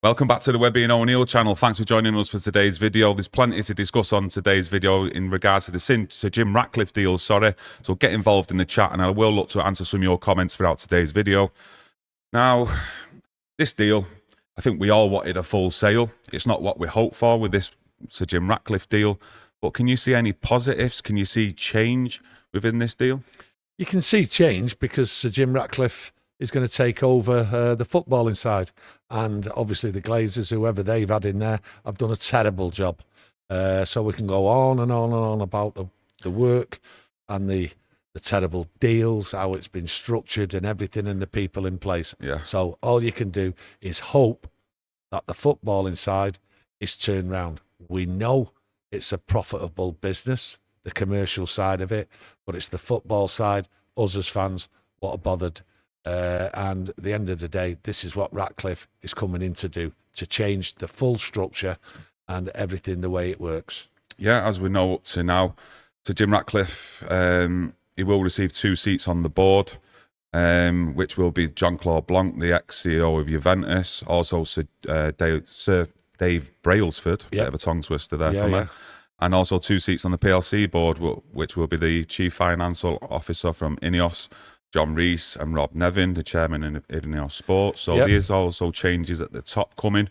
Welcome back to the Webby and O'Neill channel. Thanks for joining us for today's video. There's plenty to discuss on today's video in regards to the Jim Ratcliffe deal, So get involved in the chat and I will look to answer some of your comments throughout today's video. Now, this deal, I think we all wanted a full sale. It's not what we hoped for with this Sir Jim Ratcliffe deal. But can you see any positives? Can you see change within this deal? You can see change because Sir Jim Ratcliffe is going to take over the footballing side. And obviously the Glazers, whoever they've had in there, have done a terrible job. So we can go on and on and on about the work and the terrible deals, how it's been structured and everything and the people in place. Yeah. So all you can do is hope that the footballing side is turned round. We know it's a profitable business, the commercial side of it, but it's the football side, us as fans, what are bothered. And at the end of the day, this is what Ratcliffe is coming in to do, to change the full structure and everything the way it works. Yeah, as we know up to now, Sir Jim Ratcliffe, he will receive 2 seats on the board, which will be Jean-Claude Blanc, the ex-CEO of Juventus, also Sir Dave Brailsford, bit of a tongue twister there for me, and also 2 seats on the PLC board, which will be the Chief Financial Officer from Ineos, John Rees, and Rob Nevin, the chairman in Ineos Sports. So there's also changes at the top coming.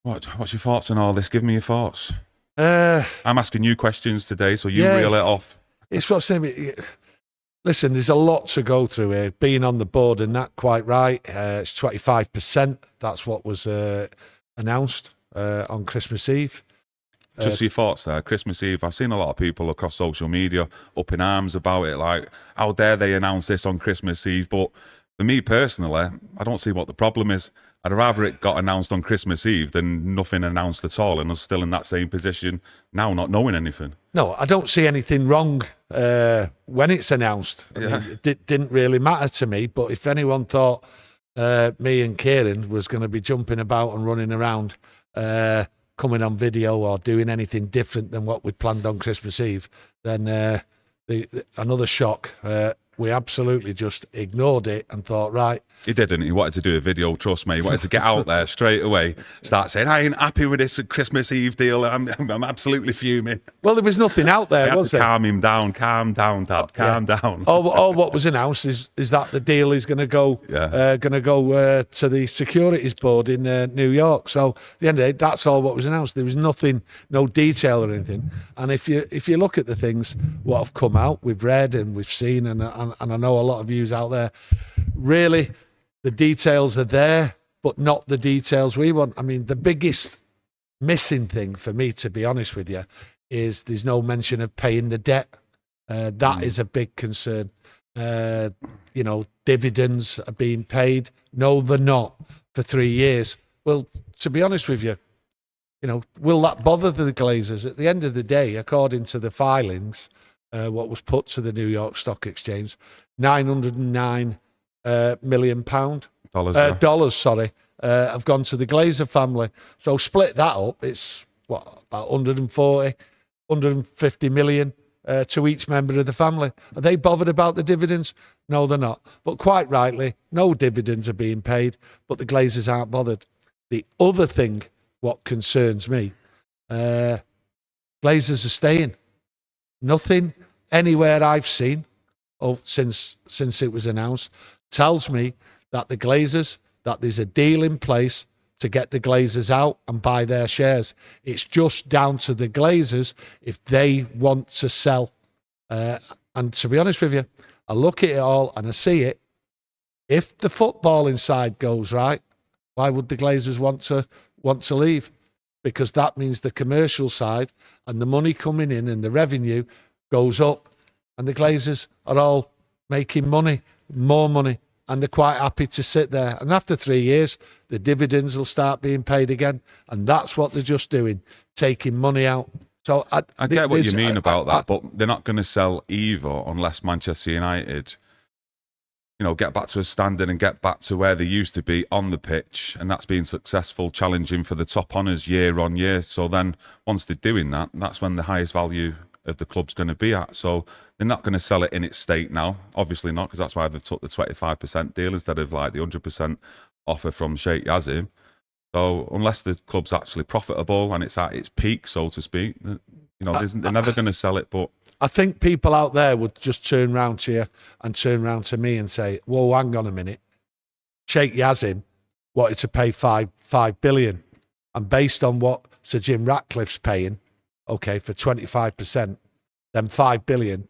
What's your thoughts on all this? Give me your thoughts. I'm asking you questions today, so you reel it off. It's what's listen, there's a lot to go through here. Being on the board and that, quite right. It's 25%. That's what was announced on Christmas Eve. Just your thoughts there. Christmas Eve, I've seen a lot of people across social media up in arms about it, like, how dare they announce this on Christmas Eve? But for me personally, I don't see what the problem is. I'd rather it got announced on Christmas Eve than nothing announced at all and us still in that same position now, not knowing anything. No, I don't see anything wrong when it's announced. I mean, it didn't really matter to me, but if anyone thought me and Kieran was going to be jumping about and running around, coming on video or doing anything different than what we planned on Christmas Eve, then another shock. We absolutely just ignored it and thought, right. He didn't. He wanted to do a video, trust me. He wanted to get out there straight away, start saying, I ain't happy with this Christmas Eve deal. I'm absolutely fuming. Well, there was nothing out there, was there? Calm him down. Calm down, Dad. Calm down. All what was announced is that the deal is going to go to the securities board in New York. So at the end of the day, that's all what was announced. There was nothing, no detail or anything. And if you look at the things, what have come out, we've read and we've seen, and I know a lot of views out there, really, the details are there, but not the details we want. I mean, the biggest missing thing for me, to be honest with you, is there's no mention of paying the debt. That is a big concern. Dividends are being paid. No, they're not, for 3 years. Well, to be honest with you, will that bother the Glazers? At the end of the day, according to the filings, what was put to the New York Stock Exchange, £909 million dollars have gone to the Glazer family. So split that up, it's about 150 million to each member of the family. Are they bothered about the dividends? No, they're not. But quite rightly, no dividends are being paid, but the Glazers aren't bothered. The other thing, what concerns me, Glazers are staying. Nothing anywhere I've seen since it was announced tells me that the Glazers, that there's a deal in place to get the Glazers out and buy their shares. It's just down to the Glazers if they want to sell. And to be honest with you, I look at it all and I see it. If the footballing side goes right, why would the Glazers want to leave? Because that means the commercial side and the money coming in and the revenue goes up, and the Glazers are all making money, more money, and they're quite happy to sit there. And after 3 years, the dividends will start being paid again, and that's what they're just doing, taking money out. So I get what you mean about that, but they're not going to sell either unless Manchester United, get back to a standard and get back to where they used to be on the pitch, and that's being successful, challenging for the top honours year on year. So then once they're doing that, that's when the highest value of the club's going to be at. So they're not going to sell it in its state now, obviously not, because that's why they've took the 25% deal instead of like the 100% offer from Sheikh Yazim. So unless the club's actually profitable and it's at its peak, so to speak, you know, they're never going to sell it. But I think people out there would just turn round to you and turn round to me and say, whoa, hang on a minute. Sheikh Yazim wanted to pay five billion. And based on what Sir Jim Ratcliffe's paying, okay, for 25%, then 5 billion,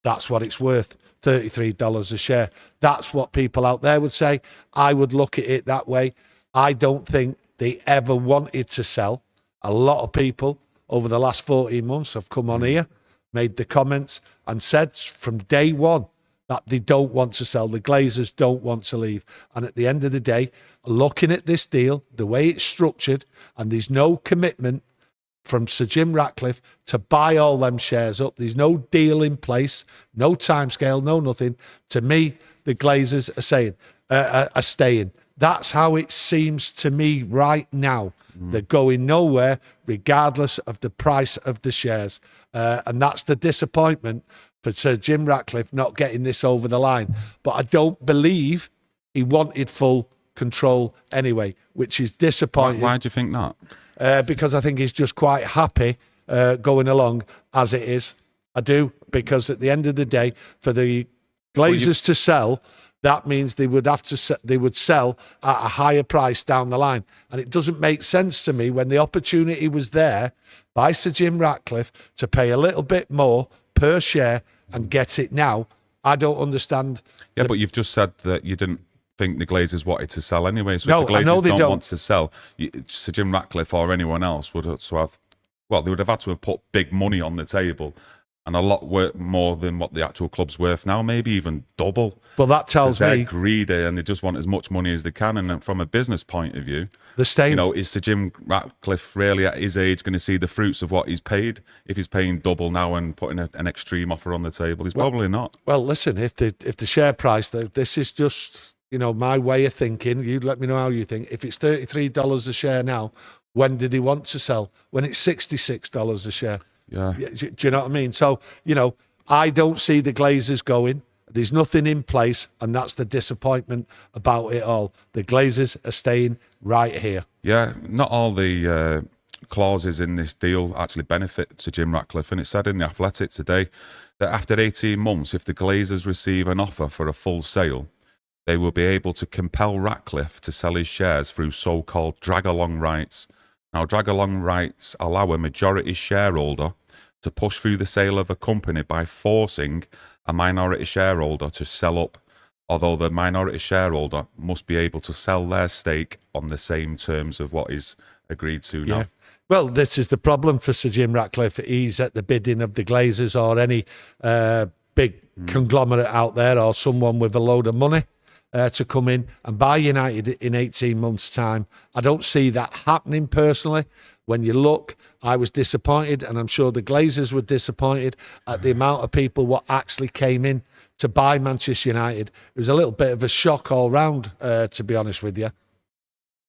that's what it's worth, $33 a share. That's what people out there would say. I would look at it that way. I don't think they ever wanted to sell. A lot of people over the last 14 months have come on here, made the comments and said from day one that they don't want to sell. The Glazers don't want to leave. And at the end of the day, looking at this deal, the way it's structured, and there's no commitment from Sir Jim Ratcliffe to buy all them shares up. There's no deal in place, no timescale, no nothing. To me, the Glazers are staying. That's how it seems to me right now. They're going nowhere, regardless of the price of the shares. And that's the disappointment for Sir Jim Ratcliffe not getting this over the line. But I don't believe he wanted full control anyway, which is disappointing. why do you think that? Because I think he's just quite happy going along as it is. I do, because at the end of the day, for the Glazers to sell, that means they would sell at a higher price down the line. And it doesn't make sense to me when the opportunity was there by Sir Jim Ratcliffe to pay a little bit more per share and get it now. I don't understand. Yeah, but you've just said that you didn't think the Glazers wanted to sell anyway. So No, if the I know Glazers they don't don't. want to sell, Sir Jim Ratcliffe or anyone else would also have, well, they would have had to have put big money on the table and a lot more than what the actual club's worth now, maybe even double. Well, that tells they're me greedy and they just want as much money as they can. And then from a business point of view, the staying. you know, is Sir Jim Ratcliffe really at his age going to see the fruits of what he's paid? If he's paying double now and putting an extreme offer on the table, he's probably not. Well, listen, if the share price, this is just, you know, my way of thinking. You let me know how you think. If it's $33 a share now, when did he want to sell? When it's $66 a share. Yeah. Do you know what I mean? So, you know, I don't see the Glazers going. There's nothing in place, and that's the disappointment about it all. The Glazers are staying right here. Yeah, not all the clauses in this deal actually benefit Sir Jim Ratcliffe, and it said in The Athletic today that after 18 months, if the Glazers receive an offer for a full sale, they will be able to compel Ratcliffe to sell his shares through so-called drag-along rights. Now, drag-along rights allow a majority shareholder to push through the sale of a company by forcing a minority shareholder to sell up, although the minority shareholder must be able to sell their stake on the same terms of what is agreed to now. Yeah. Well, this is the problem for Sir Jim Ratcliffe. He's at the bidding of the Glazers or any big conglomerate out there or someone with a load of money to come in and buy United in 18 months' time. I don't see that happening personally. When you look, I was disappointed, and I'm sure the Glazers were disappointed at the amount of people what actually came in to buy Manchester United. It was a little bit of a shock all round, to be honest with you.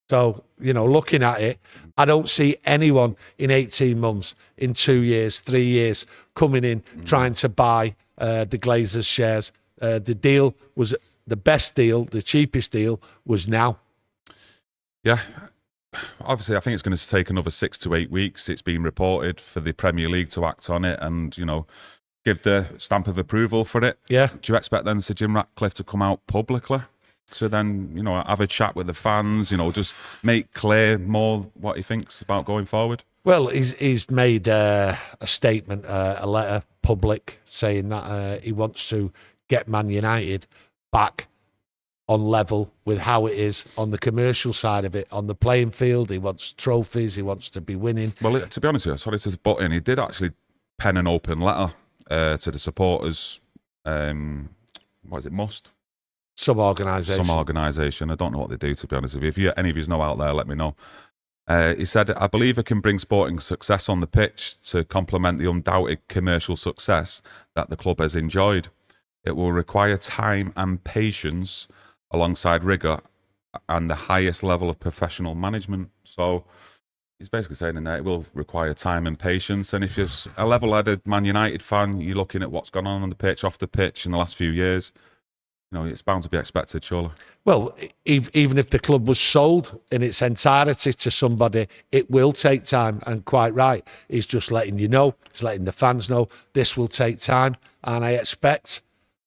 So, you know, looking at it, I don't see anyone in 18 months, in 2 years, 3 years, coming in trying to buy the Glazers shares. The deal was the best deal, the cheapest deal was now. Yeah. Obviously, I think it's going to take another 6 to 8 weeks. It's been reported for the Premier League to act on it and, you know, give the stamp of approval for it. Yeah. Do you expect then Sir Jim Ratcliffe to come out publicly to then, you know, have a chat with the fans, you know, just make clear more what he thinks about going forward? Well, he's made a statement, a letter public saying that he wants to get Man United back on level with how it is on the commercial side of it, on the playing field. He wants trophies. He wants to be winning. Well, to be honest with you, sorry to butt in, he did actually pen an open letter to the supporters. What is it, Must? Some organisation. I don't know what they do, to be honest with you. If any of you know out there, let me know. He said, I believe it can bring sporting success on the pitch to complement the undoubted commercial success that the club has enjoyed. It will require time and patience alongside rigour and the highest level of professional management. So he's basically saying in there it will require time and patience. And if you're a level-headed Man United fan, you're looking at what's gone on the pitch, off the pitch in the last few years. it's bound to be expected, surely. Well, even if the club was sold in its entirety to somebody, it will take time. And quite right, he's just letting you know, he's letting the fans know this will take time. And I expect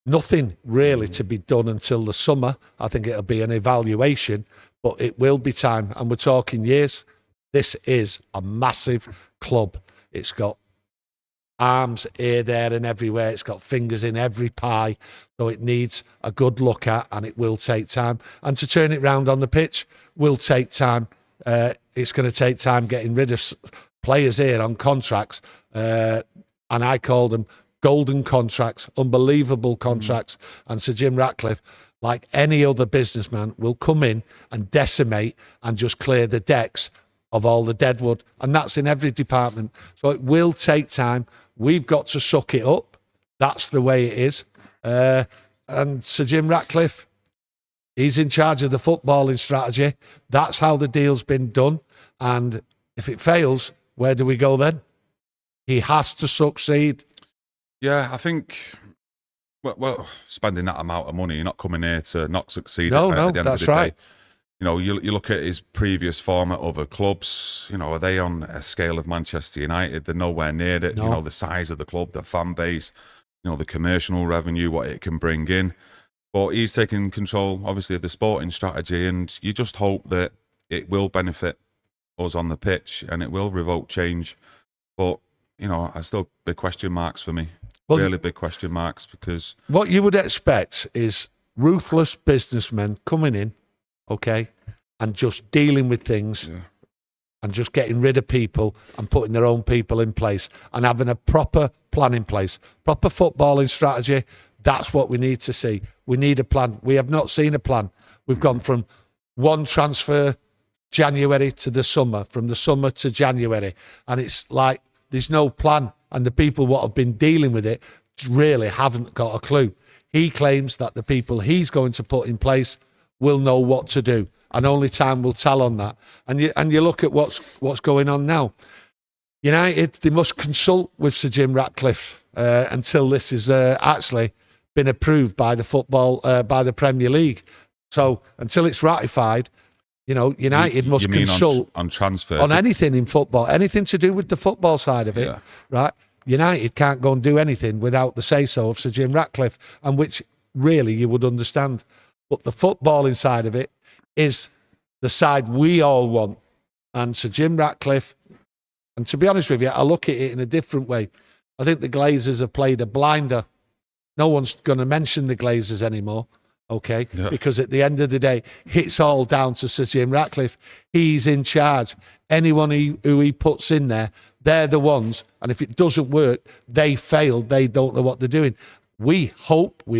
nothing really to be done until the summer. I think it'll be an evaluation, but it will be time. And we're talking years. This is a massive club. It's got arms here, there and everywhere. It's got fingers in every pie. So it needs a good look at, and it will take time. And to turn it round on the pitch will take time. It's going to take time getting rid of players here on contracts. And I call them golden contracts, unbelievable contracts. And Sir Jim Ratcliffe, like any other businessman, will come in and decimate and just clear the decks of all the Deadwood. And that's in every department. So it will take time. We've got to suck it up. That's the way it is. And Sir Jim Ratcliffe, he's in charge of the footballing strategy. That's how the deal's been done. And if it fails, where do we go then? He has to succeed. Yeah, I think, well, spending that amount of money, you're not coming here to not succeed No, at the end that's of the right. day. You look at his previous form at other clubs, are they on a scale of Manchester United? They're nowhere near it. No. The size of the club, the fan base, the commercial revenue, what it can bring in. But he's taking control, obviously, of the sporting strategy, and you just hope that it will benefit us on the pitch and it will revoke change. But, I still big question marks for me. Well, really big question marks, because what you would expect is ruthless businessmen coming in, okay, and just dealing with things and just getting rid of people and putting their own people in place and having a proper plan in place, proper footballing strategy. That's what we need to see. We need a plan. We have not seen a plan. We've gone from one transfer January to the summer, from the summer to January, and it's like there's no plan, and the people what have been dealing with it really haven't got a clue. He claims that the people he's going to put in place will know what to do, and only time will tell on that. And you look at what's going on now. United, they must consult with Sir Jim Ratcliffe until this is actually been approved by the Premier League. So until it's ratified, United must consult on transfers, on anything in football, anything to do with the football side of it, right? United can't go and do anything without the say-so of Sir Jim Ratcliffe, and which really you would understand. But the footballing side of it is the side we all want. And Sir Jim Ratcliffe, and to be honest with you, I look at it in a different way. I think the Glazers have played a blinder. No one's going to mention the Glazers anymore, okay? Yeah. Because at the end of the day, it's all down to Sir Jim Ratcliffe. He's in charge. Anyone who he puts in there, they're the ones. And if it doesn't work, they failed. They don't know what they're doing. We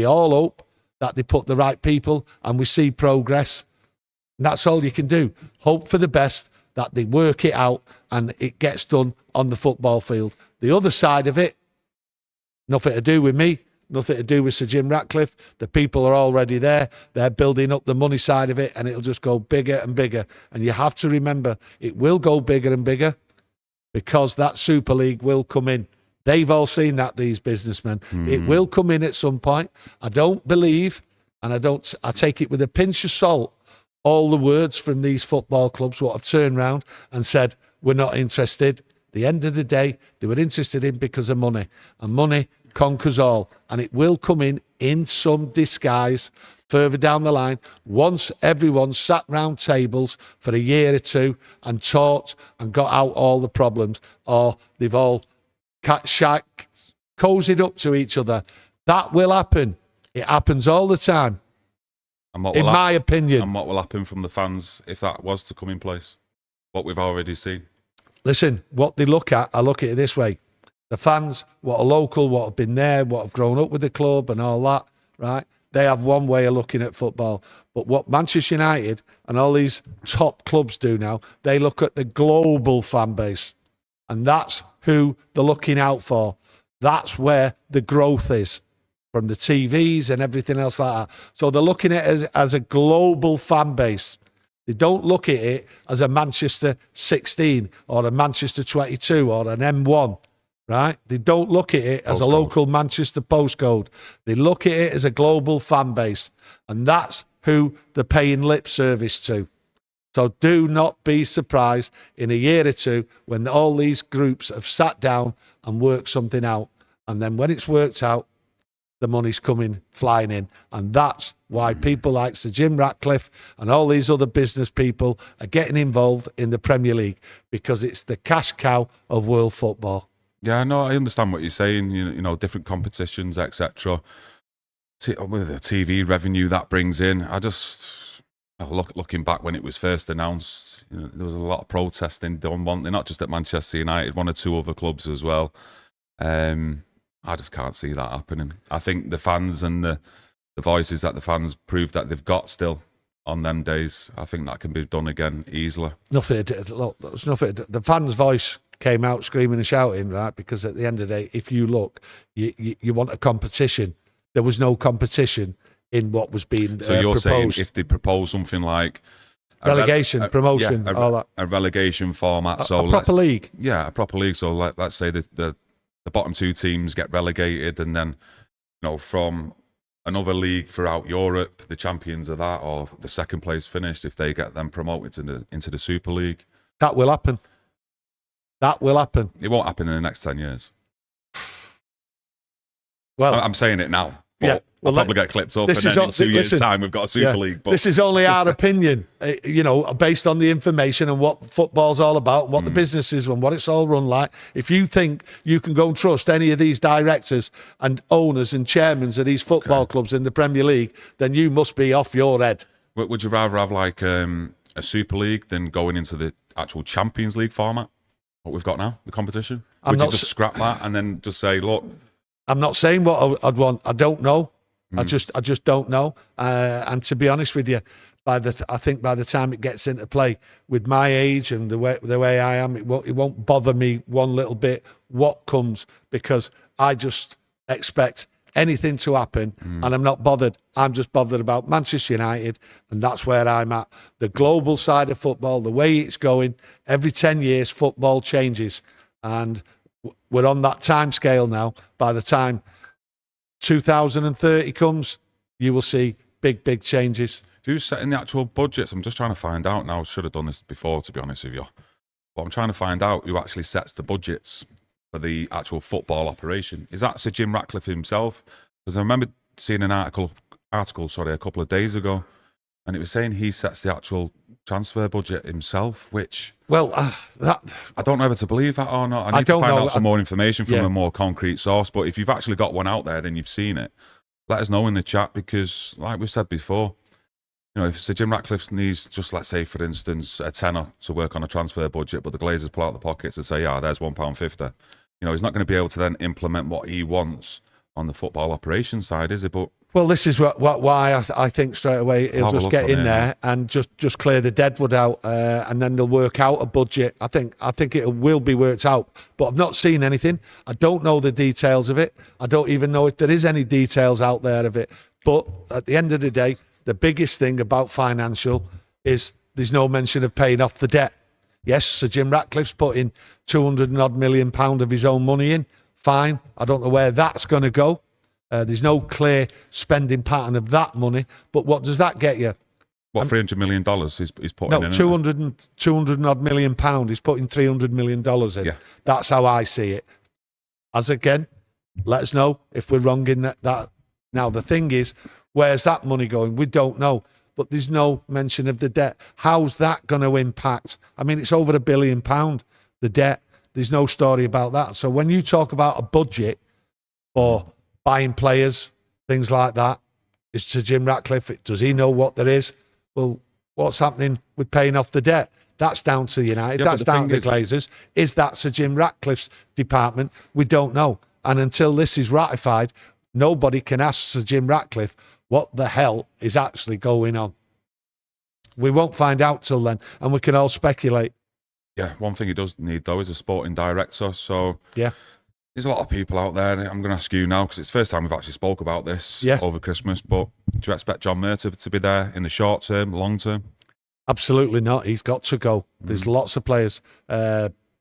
all hope, that they put the right people and we see progress. And that's all you can do. Hope for the best, that they work it out and it gets done on the football field. The other side of it, nothing to do with me, nothing to do with Sir Jim Ratcliffe. The people are already there. They're building up the money side of it, and it'll just go bigger and bigger. And you have to remember, it will go bigger and bigger because that Super League will come in. They've all seen that, these businessmen. It will come in at some point. I don't believe, and I take it with a pinch of salt, all the words from these football clubs what have turned round and said, we're not interested. At the end of the day, they were interested in because of money. And money conquers all. And it will come in some disguise further down the line, once everyone sat round tables for a year or two and talked and got out all the problems, or they've all cozied up to each other. That will happen. It happens all the time, in my opinion. And what will happen from the fans if that was to come in place? What we've already seen. Listen, what they look at, I look at it this way. The fans, what are local, what have been there, what have grown up with the club and all that, right? They have one way of looking at football. But what Manchester United and all these top clubs do now, they look at the global fan base. And that's who they're looking out for. That's where the growth is, from the TVs and everything else like that. So they're looking at it as a global fan base. They don't look at it as a Manchester 16 or a Manchester 22 or an M1. right? They don't look at it as a Postcode. local Manchester postcode. They look at it as a global fan base, and that's who they're paying lip service to. So do not be surprised in a year or two when all these groups have sat down and worked something out. And then when it's worked out, the money's coming flying in. And that's why people like Sir Jim Ratcliffe and all these other business people are getting involved in the Premier League, because it's the cash cow of world football. Yeah, no, I understand what you're saying. You know, different competitions, etc. With the TV revenue that brings in, I just looking back when it was first announced, you know, there was a lot of protesting done, not just at Manchester United, one or two other clubs as well. I just can't see that happening. I think the fans and the voices that the fans prove that they've got still on them days, I think that can be done again easily. Nothing. Look, there's nothing. The fans' voice came out screaming and shouting, right? Because at the end of the day, if you look, you want a competition. There was no competition in what was being so you're proposed. saying if they propose something like relegation, promotion, all that, a relegation format, a proper league. Yeah, a proper league. So let's say that the bottom two teams get relegated, and then, you know, from another league throughout Europe, the champions of that, or the second place finished, if they get them promoted into the Super League. That will happen. That will happen. It won't happen in the next 10 years. Well, I'm saying it now. But yeah. Well, I'll probably get clipped up, and then in 2 years' time, we've got a Super League. But this is only our opinion, you know, based on the information and what football's all about and what the business is and what it's all run like. If you think you can go and trust any of these directors and owners and chairmen of these football clubs in the Premier League, then you must be off your head. Would you rather have like a Super League than going into the actual Champions League format, what we've got now, the competition? Would you just scrap that and then just say, look... I'm not saying what I'd want. I don't know. I just don't know. And to be honest with you, I think by the time it gets into play, with my age and the way I am, it won't bother me one little bit what comes, because I just expect anything to happen, and I'm not bothered. I'm just bothered about Manchester United, and that's where I'm at. The global side of football, the way it's going, every 10 years football changes, and we're on that time scale now. By the time 2030 comes, you will see big changes. Who's setting the actual budgets? I'm just trying to find out now. Should have done this before, to be honest with you. But I'm trying to find out who actually sets the budgets for the actual football operation. Is that Sir Jim Ratcliffe himself? Because I remember seeing an article a couple of days ago, and it was saying he sets the actual transfer budget himself, which... Well, I don't know whether to believe that or not. I need to find out some more information from a more concrete source. But if you've actually got one out there, then you've seen it, let us know in the chat, because like we've said before, you know, if Sir Jim Ratcliffe needs, just let's say, for instance, a tenner to work on a transfer budget, but the Glazers pull out the pockets and say, yeah, there's £1.50. You know, he's not going to be able to then implement what he wants on the football operation side, is he? But well, this is why I think straight away he'll just get in there and just clear the Deadwood out, and then they'll work out a budget. I think it will be worked out, but I've not seen anything. I don't know the details of it. I don't even know if there is any details out there of it. But at the end of the day, the biggest thing about financial is there's no mention of paying off the debt. Yes, Sir Jim Ratcliffe's putting £200 million of his own money in. Fine. I don't know where that's going to go. There's no clear spending pattern of that money, but what does that get you? What, $300 million he's putting in? No, £200 million. He's putting $300 million in. Yeah. That's how I see it. As again, let us know if we're wrong in that. Now, the thing is, where's that money going? We don't know, but there's no mention of the debt. How's that going to impact? I mean, it's over £1 billion, the debt. There's no story about that. So when you talk about a budget for buying players, things like that, is to Jim Ratcliffe, does he know what there is? Well, what's happening with paying off the debt? That's down to United. That's down to the Glazers. Is that Sir Jim Ratcliffe's department? We don't know. And until this is ratified, nobody can ask Sir Jim Ratcliffe what the hell is actually going on. We won't find out till then, and we can all speculate. Yeah, one thing he does need, though, is a sporting director. So yeah, there's a lot of people out there. I'm going to ask you now, because it's the first time we've actually spoke about this over Christmas, but do you expect John Muir to be there in the short term, long term? Absolutely not. He's got to go. There's lots of players.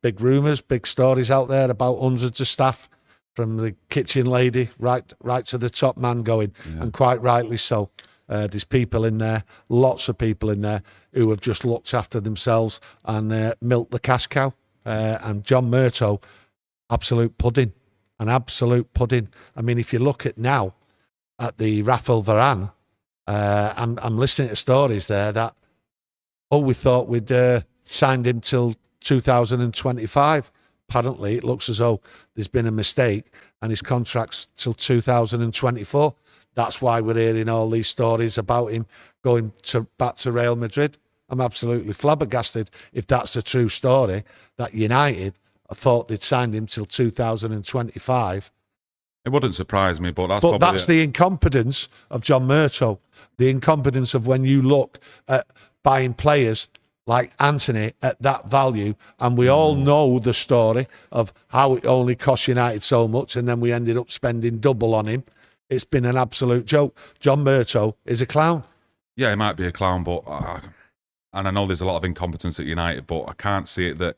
big rumours, big stories out there about hundreds of staff, from the kitchen lady right to the top man going, and quite rightly so. There's people in there, lots of people in there, who have just looked after themselves and milked the cash cow. And John Murtough, absolute pudding, an absolute pudding. I mean, if you look at now at the Raphael Varane, I'm listening to stories there that, we thought we'd signed him till 2025. Apparently, it looks as though there's been a mistake and his contract's till 2024. That's why we're hearing all these stories about him going back to Real Madrid. I'm absolutely flabbergasted if that's a true story, that United thought they'd signed him till 2025. It wouldn't surprise me, but that's the incompetence of John Murtough. The incompetence of when you look at buying players like Anthony at that value, and we all know the story of how it only cost United so much, and then we ended up spending double on him. It's been an absolute joke. John Murtough is a clown. Yeah, he might be a clown, but and I know there's a lot of incompetence at United, but I can't see it that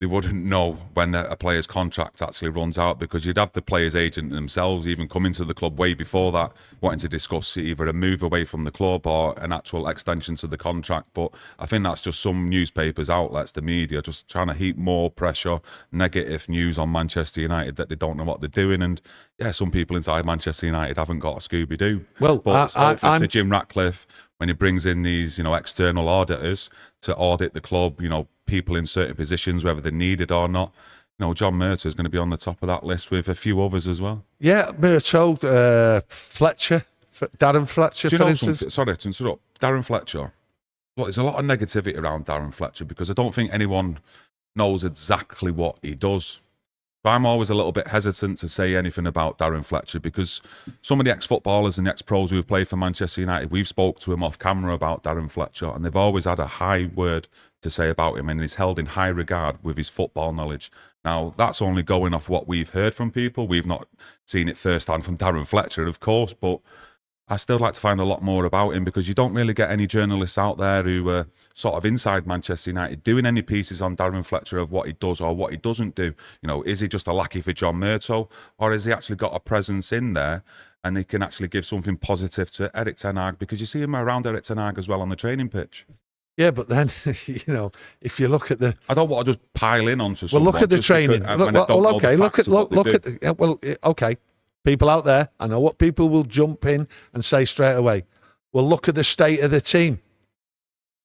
they wouldn't know when a player's contract actually runs out, because you'd have the player's agent themselves even come into the club way before that, wanting to discuss either a move away from the club or an actual extension to the contract. But I think that's just some newspapers, outlets, the media, just trying to heap more pressure, negative news on Manchester United that they don't know what they're doing. And yeah, some people inside Manchester United haven't got a Scooby-Doo. Well, but it's Jim Ratcliffe, when he brings in these, external auditors to audit the club, people in certain positions, whether they're needed or not. John Murtough is going to be on the top of that list with a few others as well. Yeah, Murtough, Fletcher, Darren Fletcher, for instance. Sorry to interrupt. Darren Fletcher. Look, there's a lot of negativity around Darren Fletcher because I don't think anyone knows exactly what he does. But I'm always a little bit hesitant to say anything about Darren Fletcher, because some of the ex-footballers and ex-pros who've played for Manchester United, we've spoke to him off camera about Darren Fletcher, and they've always had a high word to say about him, and he's held in high regard with his football knowledge. Now, that's only going off what we've heard from people. We've not seen it firsthand from Darren Fletcher, of course, but I still like to find a lot more about him, because you don't really get any journalists out there who are sort of inside Manchester United doing any pieces on Darren Fletcher of what he does or what he doesn't do. Is he just a lackey for John Murtough, or has he actually got a presence in there and he can actually give something positive to Erik ten Hag? Because you see him around Erik ten Hag as well on the training pitch. Yeah, but then, if you look at the... I don't want to just pile in onto someone. Well, look at the training. Okay. People out there, I know what people will jump in and say straight away. Well, look at the state of the team.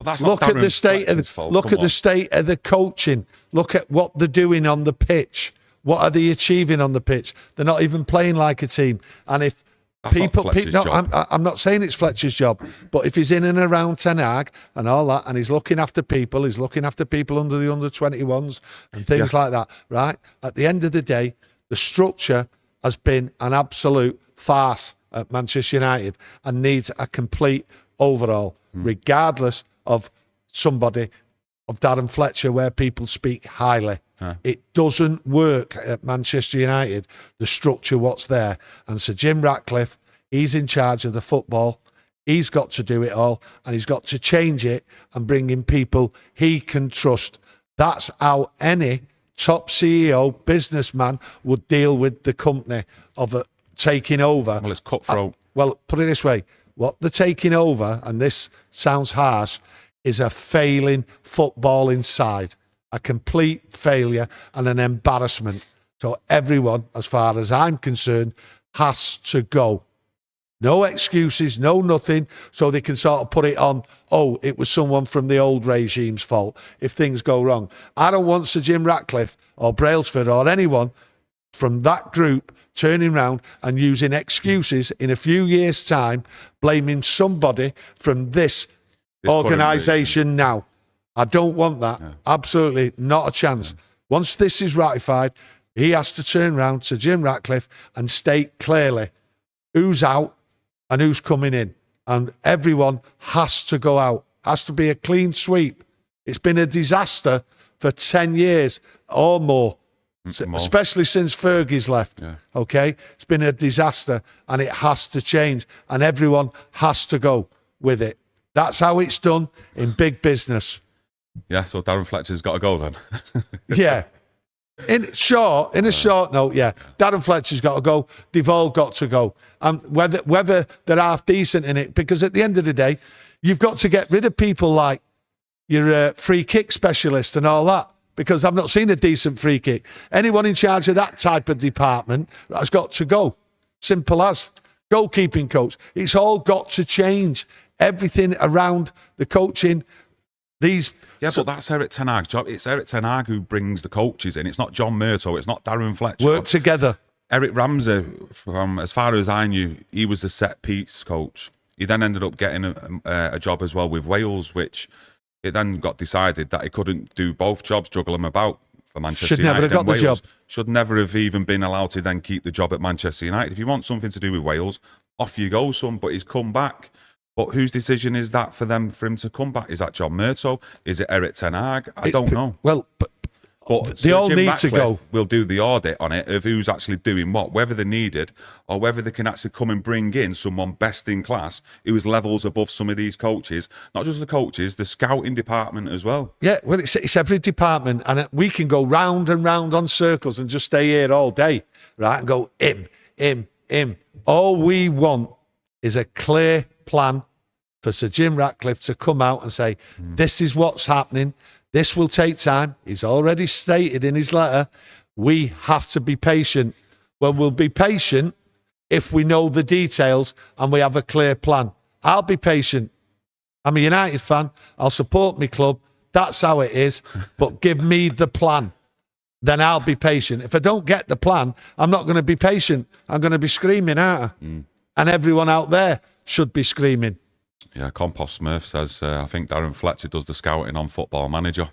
Well, look at the state of the state of the coaching. Look at what they're doing on the pitch. What are they achieving on the pitch? They're not even playing like a team. And if I'm not saying it's Fletcher's job, but if he's in and around Ten Hag and all that, and he's looking after people under the under 21s and things like that, right? At the end of the day, the structure has been an absolute farce at Manchester United and needs a complete overhaul, regardless of somebody of Darren Fletcher, where people speak highly. It doesn't work at Manchester United, the structure, what's there. And Sir Jim Ratcliffe, he's in charge of the football. He's got to do it all, and he's got to change it and bring in people he can trust. That's how any top CEO, businessman would deal with the company of taking over. Well, it's cutthroat. Well, put it this way. What they're taking over, and this sounds harsh, is a failing footballing side. A complete failure and an embarrassment. So everyone, as far as I'm concerned, has to go. No excuses, no nothing, so they can sort of put it on, it was someone from the old regime's fault if things go wrong. I don't want Sir Jim Ratcliffe or Brailsford or anyone from that group turning round and using excuses in a few years' time, blaming somebody from this organisation now. I don't want that. Yeah. Absolutely not a chance. Yeah. Once this is ratified, he has to turn round to Jim Ratcliffe and state clearly who's out and who's coming in. And everyone has to go out. Has to be a clean sweep. It's been a disaster for 10 years or more. Especially since Fergie's left. Yeah. Okay? It's been a disaster, and it has to change, and everyone has to go with it. That's how it's done in big business. Yeah, so Darren Fletcher's got to go then. Yeah. In a short note, yeah. Darren Fletcher's got to go. They've all got to go. Whether they're half decent in it, because at the end of the day, you've got to get rid of people like your free kick specialist and all that, because I've not seen a decent free kick. Anyone in charge of that type of department has got to go. Simple as. Goalkeeping coach. It's all got to change. Everything around the coaching. But that's Eric Ten Hag's job. It's Eric Ten Hag who brings the coaches in. It's not John Murtough. It's not Darren Fletcher. Work together. Eric Ramsey, from as far as I knew, he was the set piece coach. He then ended up getting a job as well with Wales, which it then got decided that he couldn't do both jobs, juggle them about for Manchester United. Should never have got the job. Should never have even been allowed to then keep the job at Manchester United. If you want something to do with Wales, off you go, son. But he's come back. But whose decision is that for him to come back? Is that John Murtough? Is it Eric Ten Hag? I don't know. Well, but they all Jim need Ratcliffe to go. We'll do the audit on it of who's actually doing what, whether they're needed or whether they can actually come and bring in someone best in class who is levels above some of these coaches. Not just the coaches, the scouting department as well. Yeah, well, it's every department, and we can go round and round on circles and just stay here all day, right? And go him. All we want is a clear plan for Sir Jim Ratcliffe to come out and say, this is what's happening. This will take time. He's already stated in his letter, we have to be patient. Well, we'll be patient if we know the details and we have a clear plan. I'll be patient. I'm a United fan. I'll support my club. That's how it is. But give me the plan. Then I'll be patient. If I don't get the plan, I'm not going to be patient. I'm going to be screaming at her. And everyone out there should be screaming. Yeah, Compost Smurf says, I think Darren Fletcher does the scouting on Football Manager.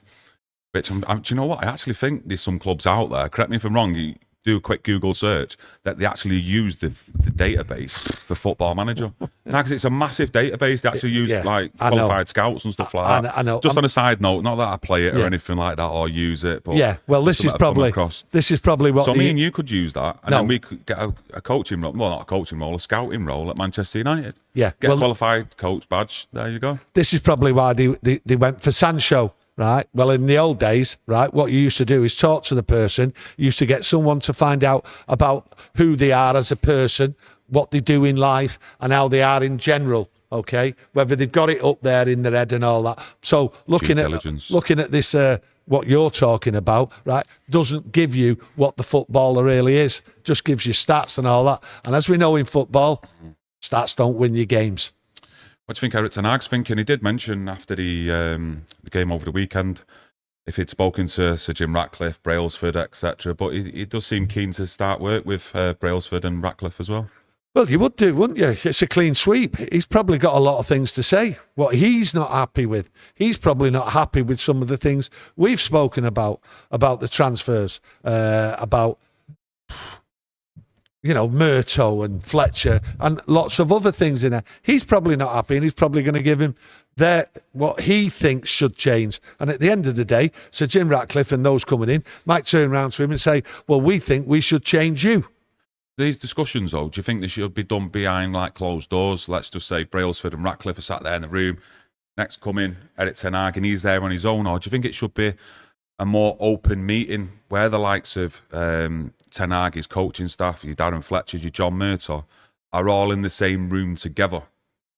Which, do you know what? I actually think there's some clubs out there, correct me if I'm wrong, you do a quick Google search, that they actually use the database for Football Manager. Because it's a massive database. They actually use qualified scouts and stuff like that. I know. Just on a side note, not that I play it or anything like that or use it. But yeah, well, this is probably what. So me and you could use that, and then we could get a coaching role. Well, not a coaching role, a scouting role at Manchester United. Yeah, get a qualified coach badge. There you go. This is probably why they went for Sancho. Right. Well, in the old days, right, what you used to do is talk to the person. You used to get someone to find out about who they are as a person, what they do in life, and how they are in general. Okay, whether they've got it up there in their head and all that. So looking at this, what you're talking about, right, doesn't give you what the footballer really is. Just gives you stats and all that. And as we know in football, stats don't win you games. What do you think Eric Ten Hag's thinking? He did mention after the game over the weekend if he'd spoken to Sir Jim Ratcliffe, Brailsford, etc. But he does seem keen to start work with Brailsford and Ratcliffe as well. Well, you would do, wouldn't you? It's a clean sweep. He's probably got a lot of things to say. What he's not happy with. He's probably not happy with some of the things we've spoken about the transfers, about Murtough and Fletcher and lots of other things in there. He's probably not happy, and he's probably going to give him what he thinks should change. And at the end of the day, Sir Jim Ratcliffe and those coming in might turn around to him and say, well, we think we should change you. These discussions, though, do you think they should be done behind closed doors? Let's just say Brailsford and Ratcliffe are sat there in the room. Next come in, Eric Ten Hag, and he's there on his own. Or do you think it should be a more open meeting where the likes of Ten Hag, his coaching staff, your Darren Fletcher, your John Murtough, are all in the same room together?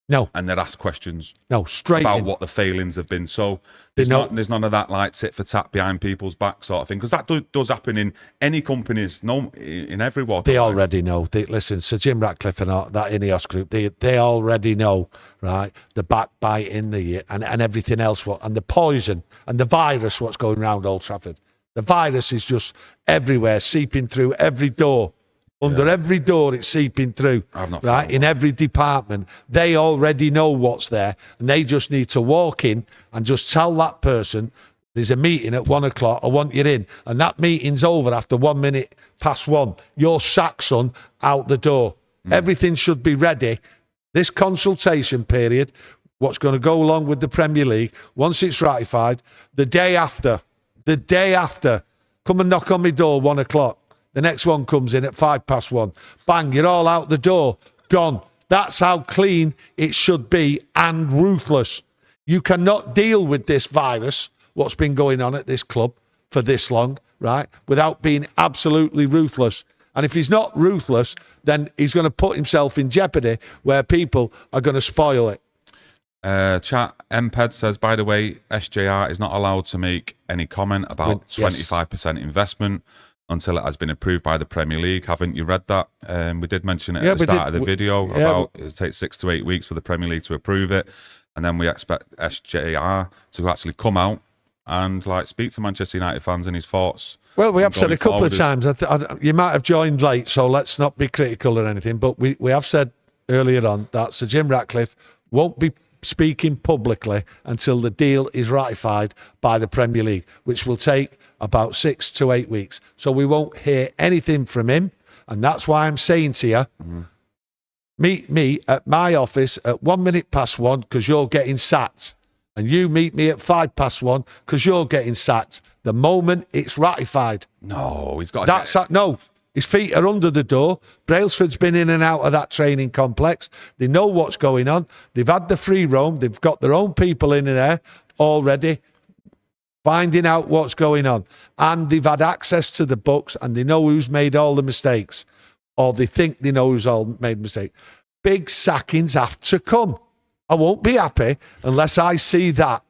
No. And they're asked questions. No, straight about in. What the failings have been. So there's none of that tit for tat behind people's back sort of thing. Because that does happen in any companies, in every walk. They already know. Listen, Sir Jim Ratcliffe and that Ineos group, they already know, right? The backbiting, and everything else, and the poison and the virus, what's going around Old Trafford. The virus is just everywhere, seeping through every door. Under every door, it's seeping through, right? In every department. They already know what's there, and they just need to walk in and just tell that person, there's a meeting at 1 o'clock, I want you in. And that meeting's over after 1 minute past 1. You're sacked, son, out the door. Everything should be ready. This consultation period, what's going to go along with the Premier League, once it's ratified, the day after, come and knock on my door 1 o'clock. The next one comes in at 1:05. Bang, you're all out the door. Gone. That's how clean it should be and ruthless. You cannot deal with this virus what's been going on at this club for this long, right? Without being absolutely ruthless. And if he's not ruthless, then he's going to put himself in jeopardy where people are going to spoil it. Chat MPED says, by the way, SJR is not allowed to make any comment about 25% investment until it has been approved by the Premier League. Haven't you read that? We did mention it at the start of the video about it takes 6 to 8 weeks for the Premier League to approve it, and then we expect SJR to actually come out and like speak to Manchester United fans and his thoughts. Well, we have said a couple of times, you might have joined late, so let's not be critical or anything, but we have said earlier on that Sir Jim Ratcliffe won't be speaking publicly until the deal is ratified by the Premier League, which will take about 6 to 8 weeks. So we won't hear anything from him, and that's why I'm saying to you, meet me at my office at 1:01 because you're getting sacked, and you meet me at 1:05 because you're getting sacked the moment it's ratified. No, he's got no. His feet are under the door. Brailsford's been in and out of that training complex. They know what's going on. They've had the free roam. They've got their own people in there already finding out what's going on. And they've had access to the books and they know who's made all the mistakes, or they think they know who's all made mistakes. Big sackings have to come. I won't be happy unless I see that.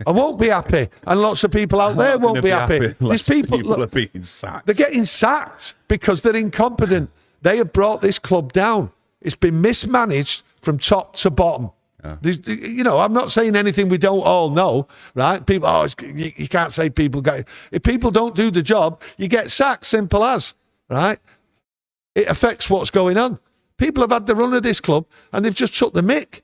I won't be happy, and lots of people out there won't be happy. These people are being sacked. They're getting sacked because they're incompetent. They have brought this club down. It's been mismanaged from top to bottom. Yeah. You know, I'm not saying anything we don't all know, right? People, you can't say people get. If people don't do the job, you get sacked. Simple as, right? It affects what's going on. People have had the run of this club and they've just took the mick.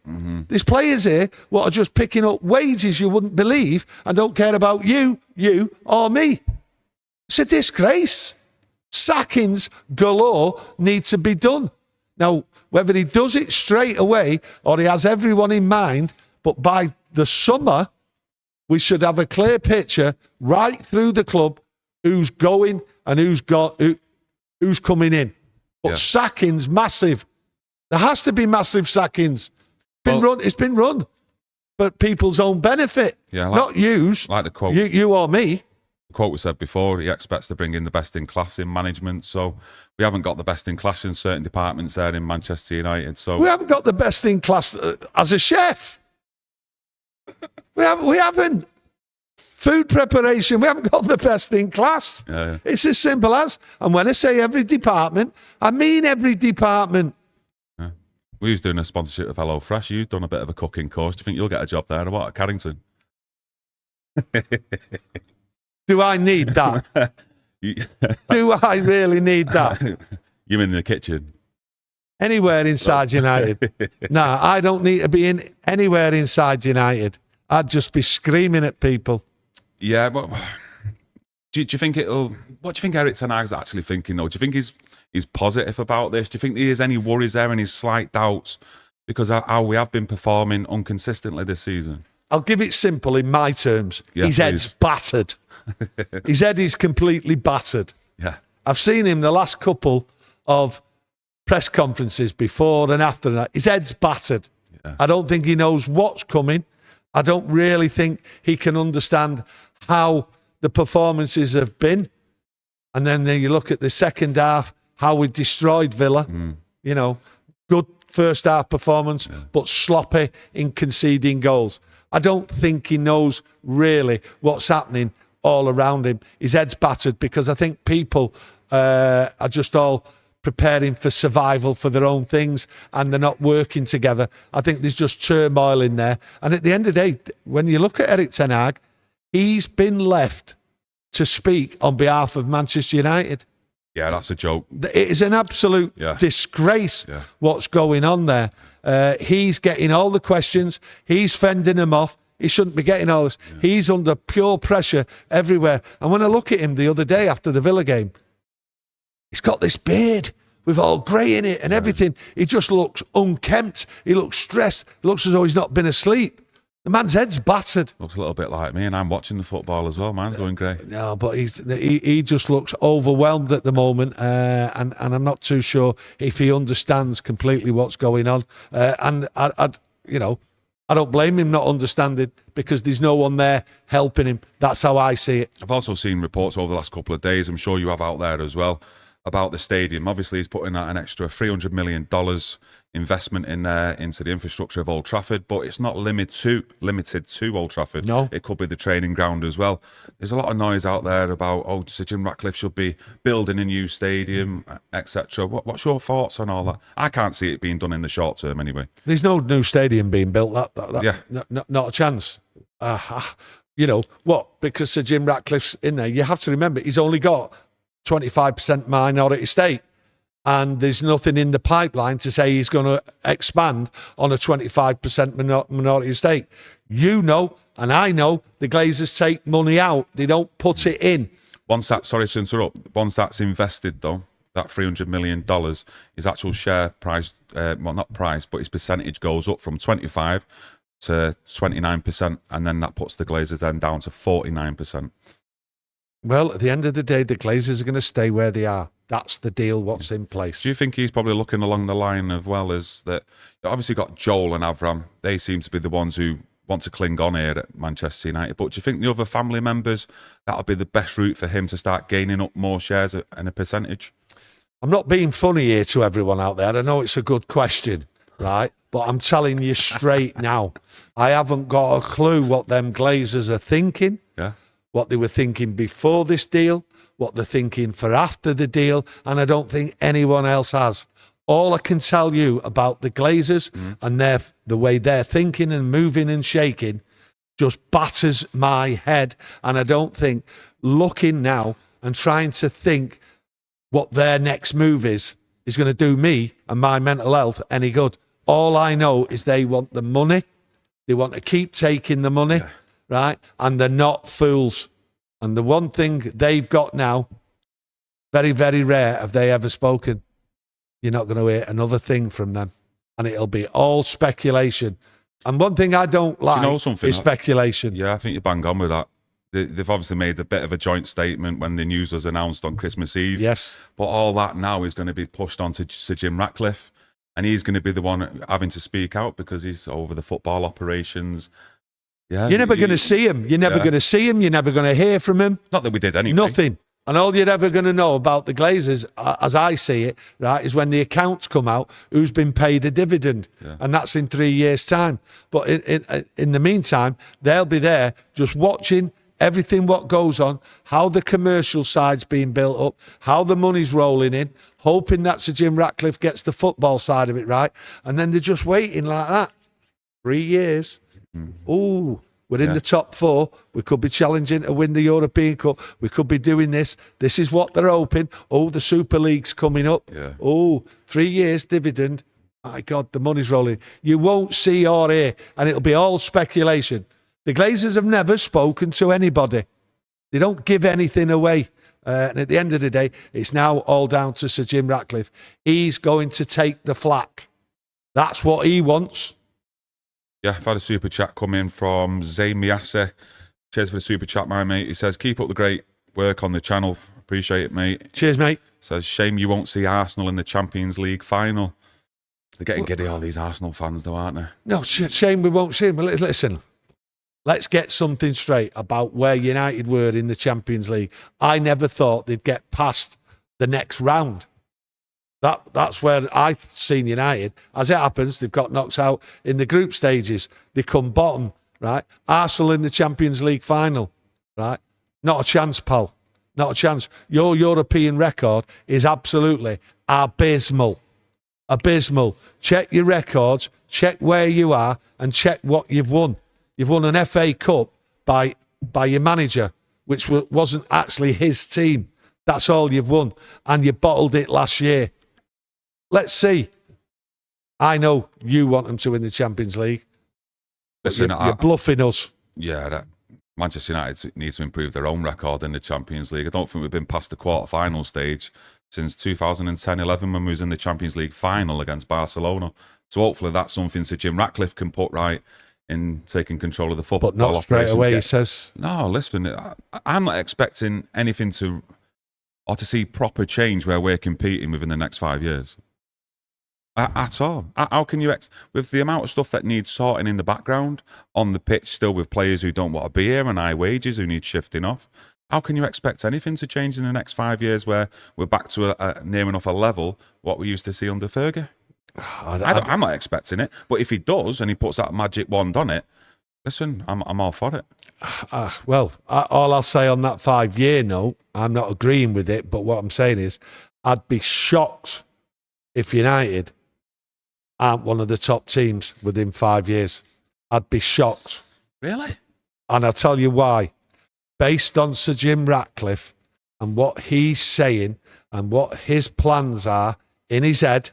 There's players here what are just picking up wages you wouldn't believe and don't care about you or me. It's a disgrace. Sackings galore need to be done. Now, whether he does it straight away or he has everyone in mind, but by the summer, we should have a clear picture right through the club who's going and who's coming in. But sackings, massive. There has to be massive sackings. It's been run for people's own benefit, not use. Like the quote, you or me. The quote we said before, he expects to bring in the best in class in management. So we haven't got the best in class in certain departments there in Manchester United. So we haven't got the best in class as a chef. we haven't. Food preparation, we haven't got the best in class. It's as simple as. And when I say every department, I mean every department. We was doing a sponsorship of HelloFresh. You've done a bit of a cooking course. Do you think you'll get a job there or what, at Carrington? Do I need that? Do I really need that? You in the kitchen? Anywhere inside United. No, I don't need to be in anywhere inside United. I'd just be screaming at people. Yeah, but do you think it'll... What do you think Erik ten Hag's actually thinking, though? Do you think he's positive about this? Do you think there's any worries there, any slight doubts? Because how we have been performing inconsistently this season. I'll give it simple in my terms. His head's battered. His head is completely battered. Yeah. I've seen him the last couple of press conferences before and after that. His head's battered. Yeah. I don't think he knows what's coming. I don't really think he can understand how the performances have been. And then you look at the second half, how we destroyed Villa. You know, good first half performance, but sloppy in conceding goals. I don't think he knows really what's happening all around him. His head's battered because I think people are just all preparing for survival for their own things and they're not working together. I think there's just turmoil in there. And at the end of the day, when you look at Erik ten Hag, he's been left to speak on behalf of Manchester United. Yeah, that's a joke. It is an absolute disgrace what's going on there. He's getting all the questions. He's fending them off. He shouldn't be getting all this. He's under pure pressure everywhere. And when I look at him the other day after the Villa game, he's got this beard with all grey in it and everything. He just looks unkempt. He looks stressed. He looks as though he's not been asleep. The man's head's battered. Looks a little bit like me, and I'm watching the football as well. Mine's going grey. No, but he just looks overwhelmed at the moment, and I'm not too sure if he understands completely what's going on. And I you know, I don't blame him not understanding, because there's no one there helping him. That's how I see it. I've also seen reports over the last couple of days, I'm sure you have out there as well, about the stadium. Obviously, he's putting out an extra $300 million investment in there into the infrastructure of Old Trafford, but it's not limited to Old Trafford. No. It could be the training ground as well. There's a lot of noise out there about, oh, Sir Jim Ratcliffe should be building a new stadium, etc. What's your thoughts on all that? I can't see it being done in the short term anyway. There's no new stadium being built. Yeah. Not a chance. You know what? Because Sir Jim Ratcliffe's in there. You have to remember, he's only got 25% minority stake, and there's nothing in the pipeline to say he's going to expand on a 25% minority stake. You know, and I know, the Glazers take money out. They don't put it in. Sorry to interrupt. Once that's invested, though, that $300 million, his actual share price, well, not price, but his percentage goes up from 25 to 29%, and then that puts the Glazers then down to 49%. Well, at the end of the day, the Glazers are going to stay where they are. That's the deal, what's in place. Do you think he's probably looking along the line of, well, as that, obviously got Joel and Avram, they seem to be the ones who want to cling on here at Manchester United, but do you think the other family members, that'll be the best route for him to start gaining up more shares and a percentage? I'm not being funny here to everyone out there. I know it's a good question, right? But I'm telling you straight now, I haven't got a clue what them Glazers are thinking, what they were thinking before this deal, what they're thinking for after the deal, and I don't think anyone else has. All I can tell you about the Glazers and the way they're thinking and moving and shaking just batters my head, and I don't think looking now and trying to think what their next move is going to do me and my mental health any good. All I know is they want the money. They want to keep taking the money, right? And they're not fools. And the one thing they've got now, very, very rare have they ever spoken. You're not going to hear another thing from them. And it'll be all speculation. And one thing I don't like is speculation. Yeah, I think you're bang on with that. They've obviously made a bit of a joint statement when the news was announced on Christmas Eve. Yes. But all that now is going to be pushed onto Sir Jim Ratcliffe. And he's going to be the one having to speak out because he's over the football operations. Yeah, you're never going to see him. You're never going to see him. You're never going to hear from him. Not that we did anything. Nothing. And all you're ever going to know about the Glazers, as I see it, right, is when the accounts come out, who's been paid a dividend. Yeah. And that's in 3 years' time. But in the meantime, they'll be there just watching everything what goes on, how the commercial side's being built up, how the money's rolling in, hoping that Sir Jim Ratcliffe gets the football side of it right, and then they're just waiting like that. 3 years. Ooh, we're in the top four. We could be challenging to win the European Cup. We could be doing this. This is what they're hoping. Oh, the Super League's coming up. Yeah. Oh, 3 years dividend. My God, the money's rolling. You won't see or hear, and it'll be all speculation. The Glazers have never spoken to anybody. They don't give anything away. And at the end of the day, it's now all down to Sir Jim Ratcliffe. He's going to take the flak. That's what he wants. Yeah, I've had a super chat come in from Zay Miase. Cheers for the super chat, my mate. He says, keep up the great work on the channel. Appreciate it, mate. Cheers, mate. Says, shame you won't see Arsenal in the Champions League final. They're getting giddy, all these Arsenal fans, though, aren't they? No, shame we won't see him. But listen, let's get something straight about where United were in the Champions League. I never thought they'd get past the next round. That's where I've seen United. As it happens, they've got knocked out in the group stages. They come bottom, right? Arsenal in the Champions League final, right? Not a chance, pal. Not a chance. Your European record is absolutely abysmal. Abysmal. Check your records, check where you are, and check what you've won. You've won an FA Cup by your manager, which wasn't actually his team. That's all you've won. And you bottled it last year. Let's see. I know you want them to win the Champions League. Listen, you're bluffing us. Yeah, Manchester United need to improve their own record in the Champions League. I don't think we've been past the quarter-final stage since 2010-11 when we was in the Champions League final against Barcelona. So hopefully that's something Sir Jim Ratcliffe can put right in taking control of the football. But not straight away, he says. No, listen, I'm not expecting anything to see proper change where we're competing within the next 5 years. At all. How can you, with the amount of stuff that needs sorting in the background, on the pitch still with players who don't want to be here and high wages who need shifting off, how can you expect anything to change in the next 5 years where we're back to a near enough a level what we used to see under Fergie? I'm not expecting it, but if he does and he puts that magic wand on it, listen, I'm all for it. All I'll say on that 5-year note, I'm not agreeing with it, but what I'm saying is I'd be shocked if United aren't one of the top teams within 5 years. I'd be shocked. Really? And I'll tell you why. Based on Sir Jim Ratcliffe and what he's saying and what his plans are in his head,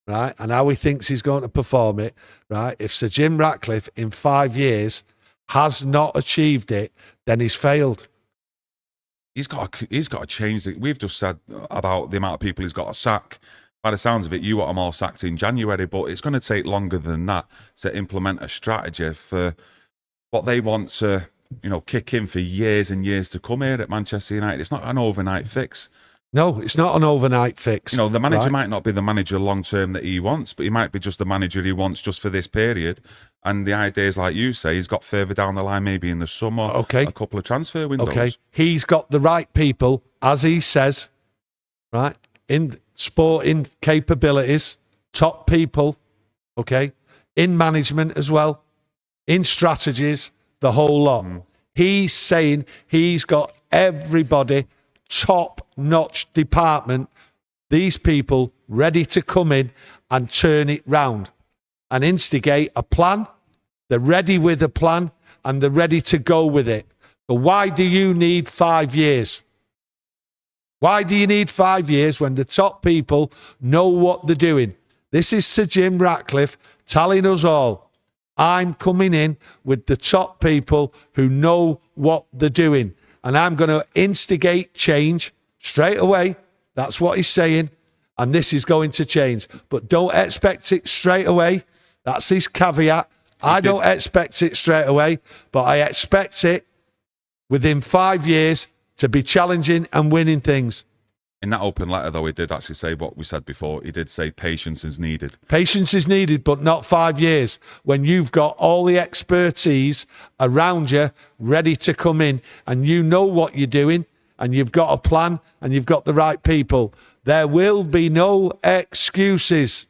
right, and how he thinks he's going to perform it, right, if Sir Jim Ratcliffe in 5 years has not achieved it, then he's failed. He's got to change it. We've just said about the amount of people he's got to sack. By the sounds of it, you want them all sacked in January, but it's going to take longer than that to implement a strategy for what they want to, kick in for years and years to come here at Manchester United. It's not an overnight fix. No, it's not an overnight fix. The manager might not be the manager long term that he wants, but he might be just the manager he wants just for this period. And the idea is, like you say, he's got further down the line, maybe in the summer, a couple of transfer windows. Okay, he's got the right people, as he says, right, in sporting capabilities, top people, okay, in management as well, in strategies, the whole lot. He's saying he's got everybody, top-notch department, these people ready to come in and turn it round and instigate a plan. They're ready with a plan and they're ready to go with it. But why do you need 5 years? Why do you need 5 years when the top people know what they're doing? This is Sir Jim Ratcliffe telling us all, I'm coming in with the top people who know what they're doing. And I'm going to instigate change straight away. That's what he's saying. And this is going to change. But don't expect it straight away. That's his caveat. I don't expect it straight away, but I expect it within 5 years to be challenging and winning things. In that open letter, though, he did actually say what we said before. He did say patience is needed. Patience is needed, but not 5 years. When you've got all the expertise around you ready to come in and you know what you're doing and you've got a plan and you've got the right people, there will be no excuses.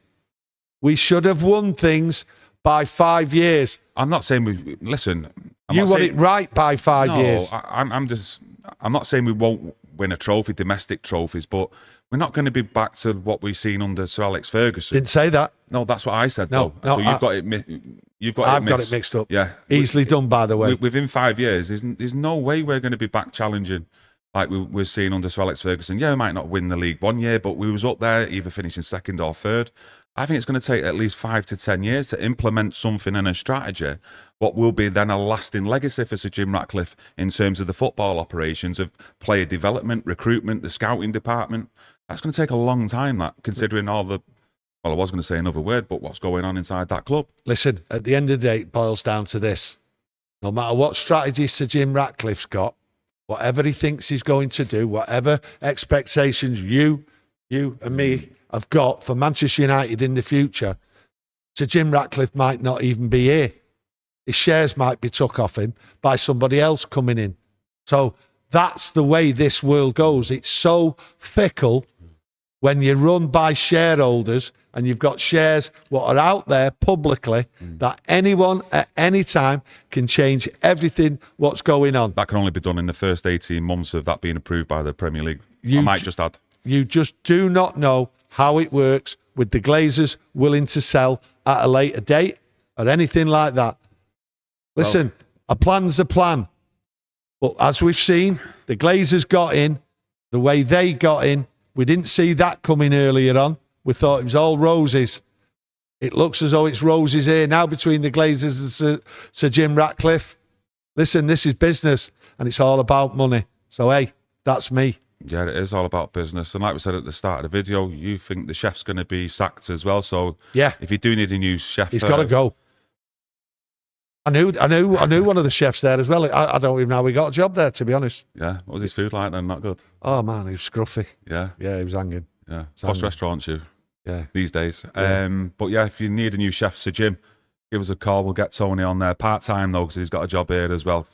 We should have won things by 5 years. I'm not saying we... Listen... You want it right by 5 years. I'm not saying we won't win a trophy, domestic trophies, but we're not going to be back to what we've seen under Sir Alex Ferguson. Didn't say that. No, that's what I said. No, so I've got it mixed up. Yeah, easily done. By the way, within 5 years, there's no way we're going to be back challenging like we're seeing under Sir Alex Ferguson. Yeah, we might not win the league 1 year, but we was up there, either finishing second or third. I think it's going to take at least 5 to 10 years to implement something in a strategy, what will be then a lasting legacy for Sir Jim Ratcliffe in terms of the football operations of player development, recruitment, the scouting department. That's going to take a long time, that, considering all the, well, I was going to say another word, but what's going on inside that club. Listen, at the end of the day, it boils down to this. No matter what strategy Sir Jim Ratcliffe's got, whatever he thinks he's going to do, whatever expectations you and me have got for Manchester United in the future, Sir Jim Ratcliffe might not even be here. His shares might be took off him by somebody else coming in. So that's the way this world goes. It's so fickle when you're run by shareholders and you've got shares what are out there publicly that anyone at any time can change everything what's going on. That can only be done in the first 18 months of that being approved by the Premier League. I might just add. You just do not know how it works with the Glazers willing to sell at a later date or anything like that. Listen, a plan's a plan. But as we've seen, the Glazers got in the way they got in. We didn't see that coming earlier on. We thought it was all roses. It looks as though it's roses here now between the Glazers and Sir Jim Ratcliffe. Listen, this is business and it's all about money. So, hey, that's me. Yeah, it is all about business. And like we said at the start of the video, you think the chef's going to be sacked as well. So, yeah, if you do need a new chef, he's got to go. I knew one of the chefs there as well. I don't even know how he got a job there, to be honest. Yeah, what was his food like then? Not good. Oh man, he was scruffy. Yeah, he was hanging. Yeah, posh restaurants, you. these days. But yeah, if you need a new chef, Sir Jim, give us a call. We'll get Tony on there part-time though, because he's got a job here as well.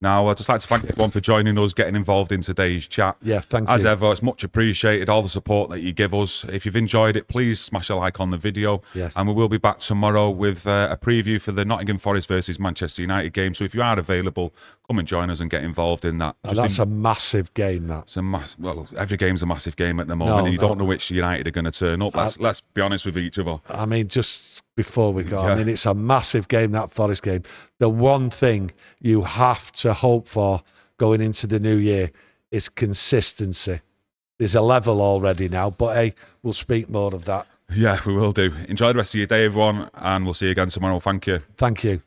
Now, I'd just like to thank everyone for joining us, getting involved in today's chat. Yeah, thank you. As ever, it's much appreciated, all the support that you give us. If you've enjoyed it, please smash a like on the video. Yes. And we will be back tomorrow with a preview for the Nottingham Forest versus Manchester United game. So if you are available, come and join us and get involved in that. That's a massive game, that. It's well, every game's a massive game at the moment, and you don't know which United are going to turn up. Let's be honest with each other. I mean, just before we go, I mean, it's a massive game, that Forest game. The one thing you have to hope for going into the new year is consistency. There's a level already now, but hey, we'll speak more of that. Yeah, we will do. Enjoy the rest of your day, everyone, and we'll see you again tomorrow. Thank you. Thank you.